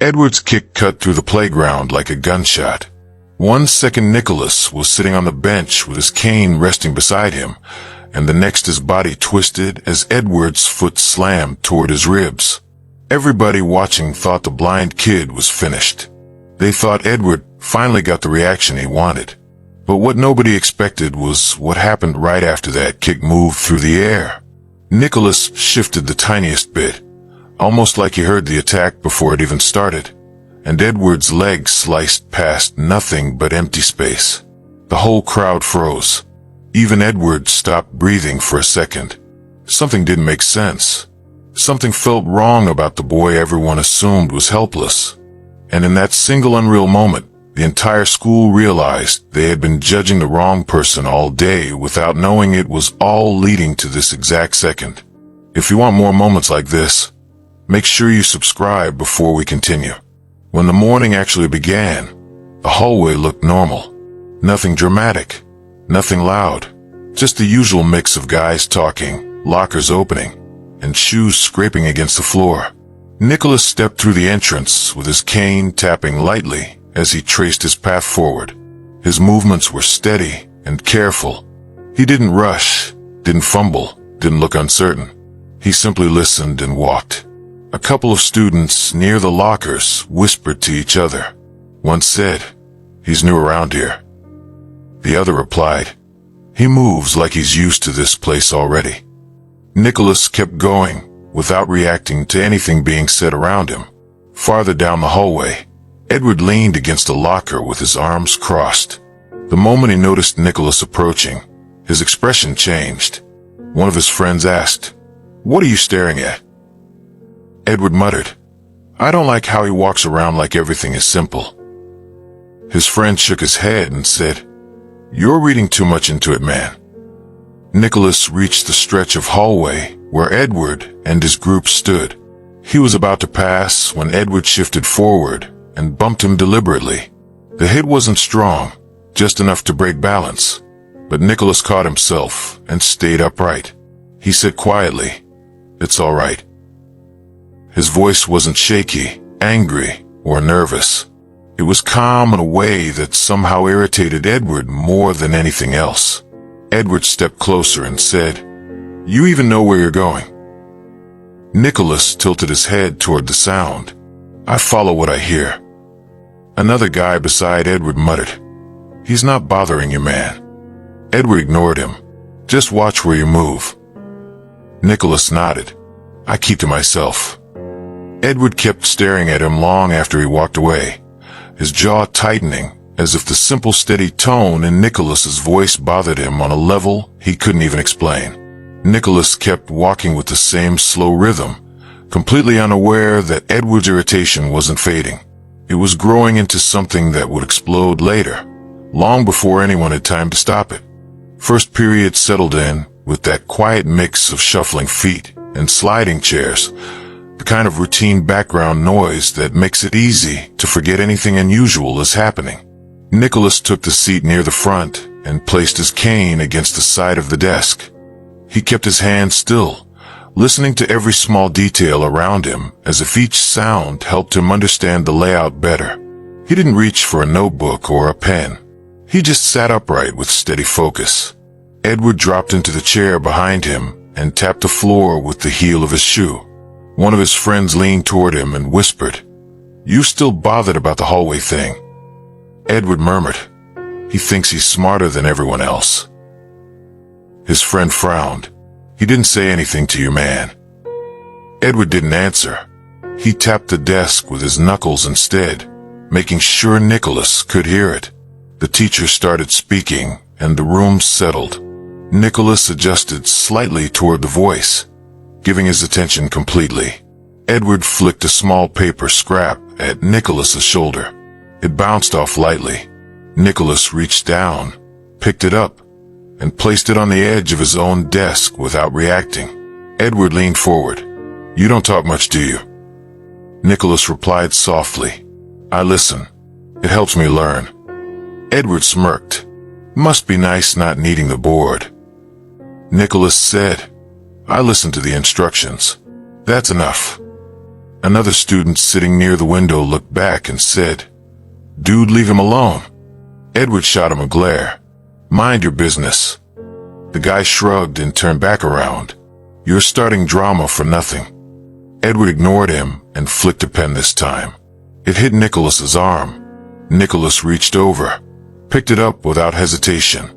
Edward's kick cut through the playground like a gunshot. 1 second Nicholas was sitting on the bench with his cane resting beside him, and the next his body twisted as Edward's foot slammed toward his ribs. Everybody watching thought the blind kid was finished. They thought Edward finally got the reaction he wanted. But what nobody expected was what happened right after that kick moved through the air. Nicholas shifted the tiniest bit, almost like he heard the attack before it even started, and Edward's leg sliced past nothing but empty space. The whole crowd froze. Even Edward stopped breathing for a second. Something didn't make sense. Something felt wrong about the boy everyone assumed was helpless. And in that single unreal moment, the entire school realized they had been judging the wrong person all day without knowing it was all leading to this exact second. If you want more moments like this, make sure you subscribe before we continue. When the morning actually began, the hallway looked normal. Nothing dramatic, nothing loud, just the usual mix of guys talking, lockers opening, and shoes scraping against the floor. Nicholas stepped through the entrance with his cane tapping lightly as he traced his path forward. His movements were steady and careful. He didn't rush, didn't fumble, didn't look uncertain. He simply listened and walked. A couple of students near the lockers whispered to each other. One said, "He's new around here." The other replied, "He moves like he's used to this place already." Nicholas kept going, without reacting to anything being said around him. Farther down the hallway, Edward leaned against a locker with his arms crossed. The moment he noticed Nicholas approaching, his expression changed. One of his friends asked, "What are you staring at?" Edward muttered, "I don't like how he walks around like everything is simple." His friend shook his head and said, "You're reading too much into it, man." Nicholas reached the stretch of hallway where Edward and his group stood. He was about to pass when Edward shifted forward and bumped him deliberately. The hit wasn't strong, just enough to break balance, but Nicholas caught himself and stayed upright. He said quietly, "It's all right." His voice wasn't shaky, angry, or nervous. It was calm in a way that somehow irritated Edward more than anything else. Edward stepped closer and said, "You even know where you're going?" Nicholas tilted his head toward the sound. "I follow what I hear." Another guy beside Edward muttered, "He's not bothering you, man." Edward ignored him. "Just watch where you move." Nicholas nodded. "I keep to myself." Edward kept staring at him long after he walked away, his jaw tightening as if the simple steady tone in Nicholas's voice bothered him on a level he couldn't even explain. Nicholas kept walking with the same slow rhythm, completely unaware that Edward's irritation wasn't fading. It was growing into something that would explode later, long before anyone had time to stop it. First period settled in with that quiet mix of shuffling feet and sliding chairs, the kind of routine background noise that makes it easy to forget anything unusual is happening. Nicholas took the seat near the front and placed his cane against the side of the desk. He kept his hand still, listening to every small detail around him as if each sound helped him understand the layout better. He didn't reach for a notebook or a pen. He just sat upright with steady focus. Edward dropped into the chair behind him and tapped the floor with the heel of his shoe. One of his friends leaned toward him and whispered, "You still bothered about the hallway thing?" Edward murmured, "He thinks he's smarter than everyone else." His friend frowned. "He didn't say anything to you, man." Edward didn't answer. He tapped the desk with his knuckles instead, making sure Nicholas could hear it. The teacher started speaking, and the room settled. Nicholas adjusted slightly toward the voice, giving his attention completely. Edward flicked a small paper scrap at Nicholas's shoulder. It bounced off lightly. Nicholas reached down, picked it up, and placed it on the edge of his own desk without reacting. Edward leaned forward. "You don't talk much, do you?" Nicholas replied softly, "I listen. It helps me learn." Edward smirked. "Must be nice not needing the board." Nicholas said, "I listen to the instructions. That's enough." Another student sitting near the window looked back and said, "Dude, leave him alone." Edward shot him a glare. "Mind your business." The guy shrugged and turned back around. "You're starting drama for nothing." Edward ignored him and flicked a pen this time. It hit Nicholas's arm. Nicholas reached over, picked it up without hesitation,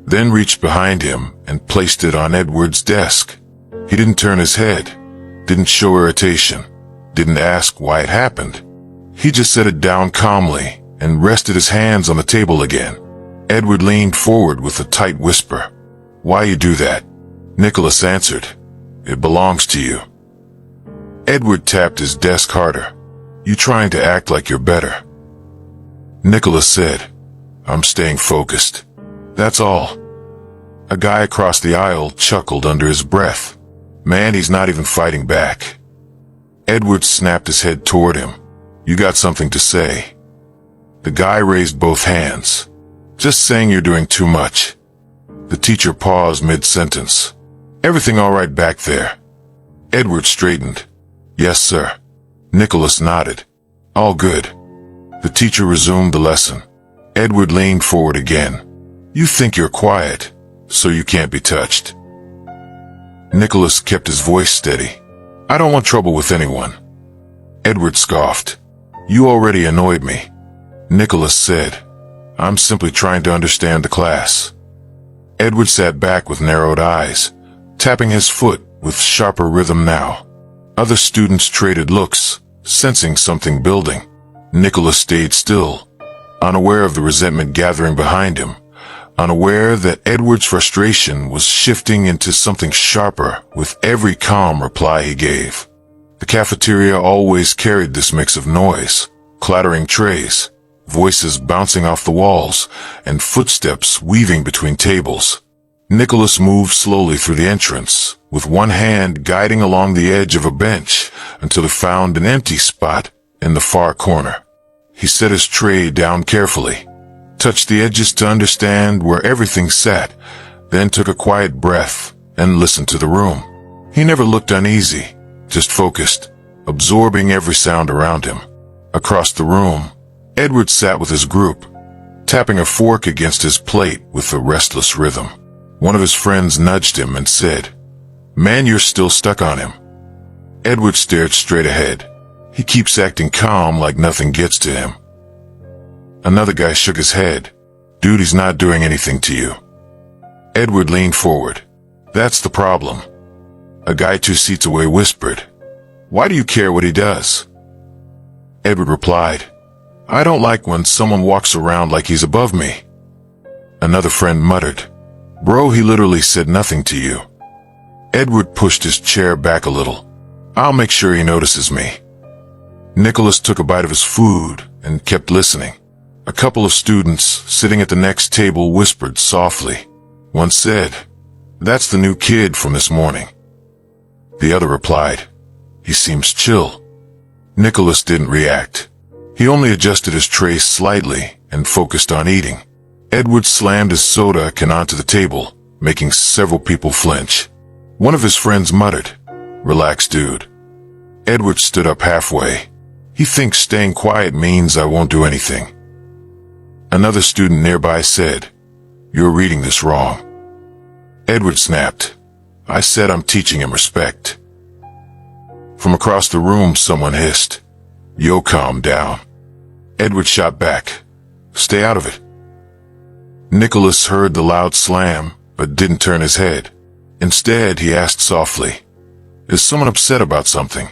then reached behind him and placed it on Edward's desk. He didn't turn his head, didn't show irritation, didn't ask why it happened. He just set it down calmly and rested his hands on the table again. Edward leaned forward with a tight whisper. "Why you do that?" Nicholas answered, "It belongs to you." Edward tapped his desk harder. "You trying to act like you're better?" Nicholas said, "I'm staying focused. That's all." A guy across the aisle chuckled under his breath. "Man, he's not even fighting back." Edward snapped his head toward him. "You got something to say?" The guy raised both hands. "Just saying you're doing too much." The teacher paused mid-sentence. "Everything all right back there?" Edward straightened. "Yes, sir." Nicholas nodded. "All good." The teacher resumed the lesson. Edward leaned forward again. "You think you're quiet, so you can't be touched." Nicholas kept his voice steady. "I don't want trouble with anyone." Edward scoffed. "You already annoyed me." Nicholas said, "I'm simply trying to understand the class." Edward sat back with narrowed eyes, tapping his foot with sharper rhythm now. Other students traded looks, sensing something building. Nicholas stayed still, unaware of the resentment gathering behind him, unaware that Edward's frustration was shifting into something sharper with every calm reply he gave. The cafeteria always carried this mix of noise, clattering trays, voices bouncing off the walls, and footsteps weaving between tables. Nicholas moved slowly through the entrance, with one hand guiding along the edge of a bench until he found an empty spot in the far corner. He set his tray down carefully, touched the edges to understand where everything sat, then took a quiet breath and listened to the room. He never looked uneasy, just focused, absorbing every sound around him. Across the room, Edward sat with his group, tapping a fork against his plate with a restless rhythm. One of his friends nudged him and said, "Man, you're still stuck on him." Edward stared straight ahead. He keeps acting calm like nothing gets to him. Another guy shook his head. "Dude, he's not doing anything to you." Edward leaned forward. "That's the problem." A guy 2 seats away whispered, "Why do you care what he does?" Edward replied, "I don't like when someone walks around like he's above me." Another friend muttered, "Bro, he literally said nothing to you." Edward pushed his chair back a little. "I'll make sure he notices me." Nicholas took a bite of his food and kept listening. A couple of students sitting at the next table whispered softly. One said, "That's the new kid from this morning." The other replied, "He seems chill." Nicholas didn't react. He only adjusted his tray slightly and focused on eating. Edward slammed his soda can onto the table, making several people flinch. One of his friends muttered, "Relax, dude." Edward stood up halfway. "He thinks staying quiet means I won't do anything." Another student nearby said, "You're reading this wrong." Edward snapped, "I said I'm teaching him respect." From across the room, someone hissed, "Yo, calm down." Edward shot back, "Stay out of it." Nicholas heard the loud slam, but didn't turn his head. Instead, he asked softly, "Is someone upset about something?"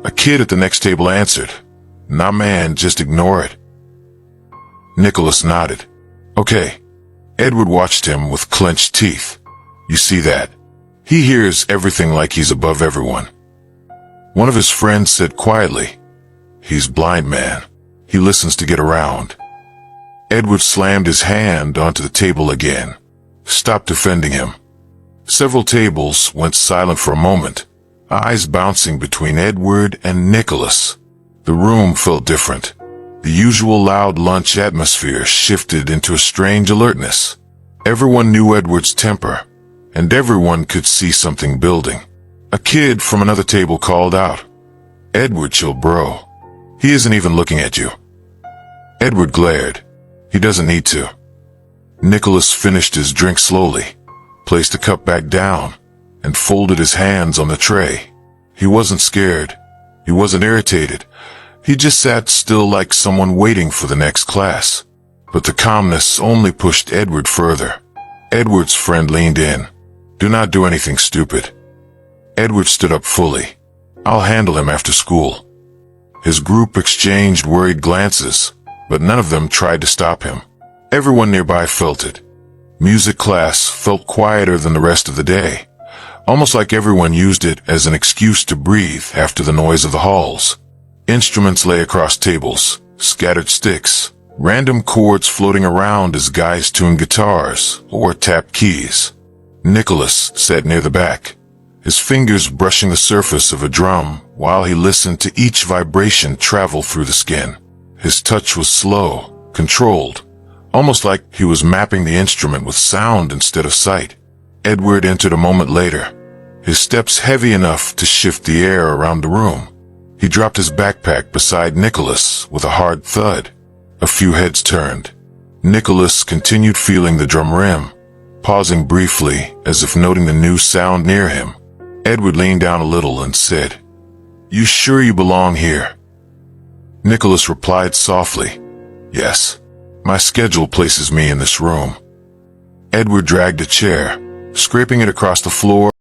A kid at the next table answered, "Nah man, just ignore it." Nicholas nodded. "Okay." Edward watched him with clenched teeth. "You see that? He hears everything like he's above everyone." One of his friends said quietly, "He's blind, man. He listens to get around." Edward slammed his hand onto the table again, stopped defending him. Several tables went silent for a moment, eyes bouncing between Edward and Nicholas. The room felt different. The usual loud lunch atmosphere shifted into a strange alertness. Everyone knew Edward's temper, and everyone could see something building. A kid from another table called out, Edward, chill, bro. He isn't even looking at you. Edward glared. He doesn't need to. Nicholas finished his drink slowly, placed the cup back down, and folded his hands on the tray. He wasn't scared. He wasn't irritated. He just sat still like someone waiting for the next class. But the calmness only pushed Edward further. Edward's friend leaned in. Do not do anything stupid. Edward stood up fully. I'll handle him after school. His group exchanged worried glances, but none of them tried to stop him. Everyone nearby felt it. Music class felt quieter than the rest of the day, almost like everyone used it as an excuse to breathe after the noise of the halls. Instruments lay across tables, scattered sticks, random chords floating around as guys tuned guitars or tapped keys. Nicholas sat near the back, his fingers brushing the surface of a drum while he listened to each vibration travel through the skin. His touch was slow, controlled, almost like he was mapping the instrument with sound instead of sight. Edward entered a moment later, his steps heavy enough to shift the air around the room. He dropped his backpack beside Nicholas with a hard thud. A few heads turned. Nicholas continued feeling the drum rim, pausing briefly as if noting the new sound near him. Edward leaned down a little and said, "You sure you belong here?" Nicholas replied softly, "Yes. My schedule places me in this room." Edward dragged a chair, scraping it across the floor